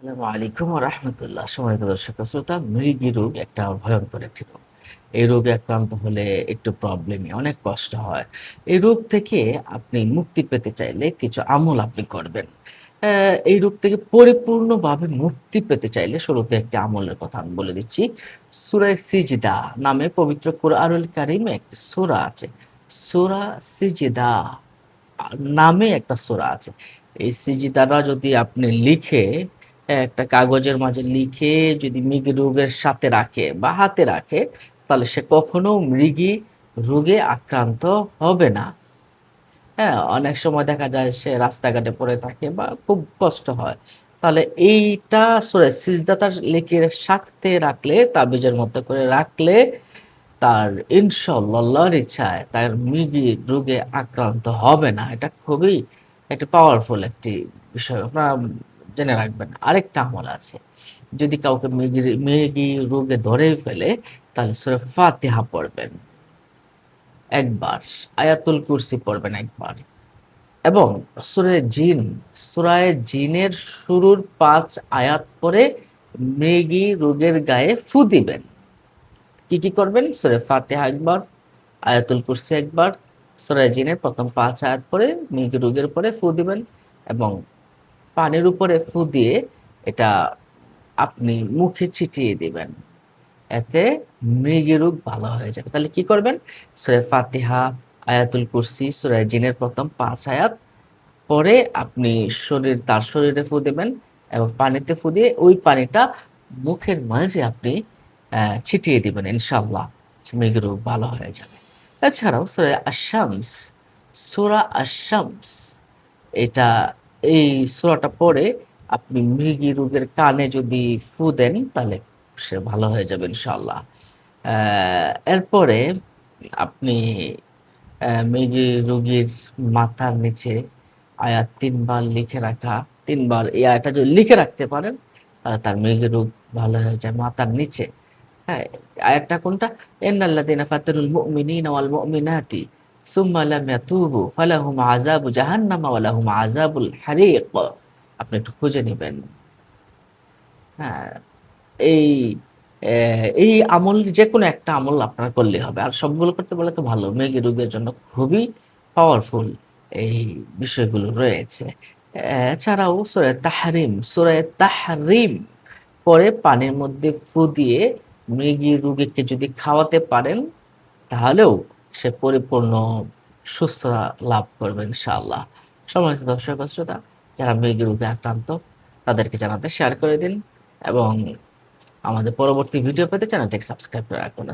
আসসালামু আলাইকুম ওয়া রাহমাতুল্লাহ। সম্মানিত দর্শক শ্রোতা, মৃগী রোগ একটা ভয়ংকর একটি রোগ। এই রোগে আক্রান্ত হলে একটু প্রবলেমই, অনেক কষ্ট হয়। এই রোগ থেকে আপনি মুক্তি পেতে চাইলে কিছু আমল আপনি করবেন। এই রোগ থেকে পরিপূর্ণভাবে মুক্তি পেতে চাইলে শুরুতে একটি আমলের কথা আমি বলে দিচ্ছি। সূরা সিজদা নামে পবিত্র কোরআনুল কারিমে একটি সূরা আছে। সূরা সিজদা আ নামে একটা সূরা আছে। এই সিজদাটা যদি আপনি লিখে একটা কাগজের মাঝে লিখে যদি মৃগী রোগের সাথে রাখে বা হাতে রাখে, তাহলে সে কখনো মৃগী রোগে আক্রান্ত হবে না। হ্যাঁ? অনেক সময় দেখা যায় সে রাস্তাঘাটে পড়ে থাকে বা খুব কষ্ট হয়। তাহলে এইটা সূরা সিজদাটা লিখে সাথে রাখলে, তাবিজের মতো করে রাখলে তার ইনশাআল্লাহ আল্লাহর ইচ্ছায় তার মৃগী রোগে আক্রান্ত হবে না। এটা খুবই একটা পাওয়ারফুল একটি বিষয়। আপনারা জেনে রাখবেন। আরেকটা আমল আছে। যদি কাউকে মৃগী রোগে ধরেই ফেলে, তাহলে সূরা ফাতিহা পড়বেন ১ বার, আয়াতুল কুরসি পড়বেন ১ বার এবং সূরায়ে জিনের শুরুর ৫ আয়াত পড়ে মৃগী রোগের গায়ে ফু দিবেন। কি করবেন? সূরা ফাতিহা ১ বার, আয়াতুল কুরসি ১ বার, সূরা জিনের ১ম ৫ আয়াত পড়ে মৃগী রোগের উপরে ফু দিবেন এবং পানির উপরে ফু দিয়ে এটা আপনি মুখে ছিটিয়ে দিবেন। এতে মৃগী রোগ ভালো হয়ে যাবে। তাহলে কি করবেন? সূরা ফাতিহা, আয়াতুল কুরসি, সূরা জিনের ১ম ৫ আয়াত পরে আপনি তার শরীরে ফু দিবেন এবং পানিতে ফু দিয়ে ওই পানিটা মুখের মাঝে আপনি ছিটিয়ে দিবেন। ইনশাআল্লাহ মৃগী রোগ ভালো হয়ে যাবে। এছাড়াও সূরা আশ-শামস এটা এই সূরাটা পড়ে আপনি মৃগী রোগের কানে যদি ফু দেন তাহলে সে ভালো হয়ে যাবে ইনশাআল্লাহ। এরপরে আপনি মৃগী রোগীর মাথার নিচে আয়াত ৩ বার লিখে রাখা, ৩ বার এই আয়াতটা যদি লিখে রাখতে পারেন, তাহলে তার মৃগী রোগ ভালো হয়ে যায় মাথার নিচে। হ্যাঁ? আয়াতটা কোনটা? ইন্নাল্লাযীনা ফাতানুল মুমিনিনা ওয়াল মুমিনাতি সুম্মা লাম ইয়াতুবু ফালাহুম আযাবু জাহান্নামা ওয়া লাহুম আযাবুল হারিক। আপনি একটু খুঁজে নিবেন। হ্যাঁ? এই এই আমল যেকোনো একটা আমল আপনার করলেই হবে। আর সবগুলো করতে বললে তো ভালো। মৃগী রোগের জন্য খুবই পাওয়ারফুল এই বিষয়গুলো রয়েছে। এছাড়াও সূরায়ে তাহরিম পরে পানির মধ্যে ফু দিয়ে মৃগী রোগীকে যদি খাওয়াতে পারেন, তাহলেও সে পরিপূর্ণ সুস্থতা লাভ করবে ইনশাআল্লাহ। সম্মানিত দর্শক ও শ্রোতা, যারা মৃগী রোগে আক্রান্ত তাদেরকে জানাতে শেয়ার করে দিন এবং আমাদের পরবর্তী ভিডিও পেতে চ্যানেলটিকে সাবস্ক্রাইব করে রাখুন।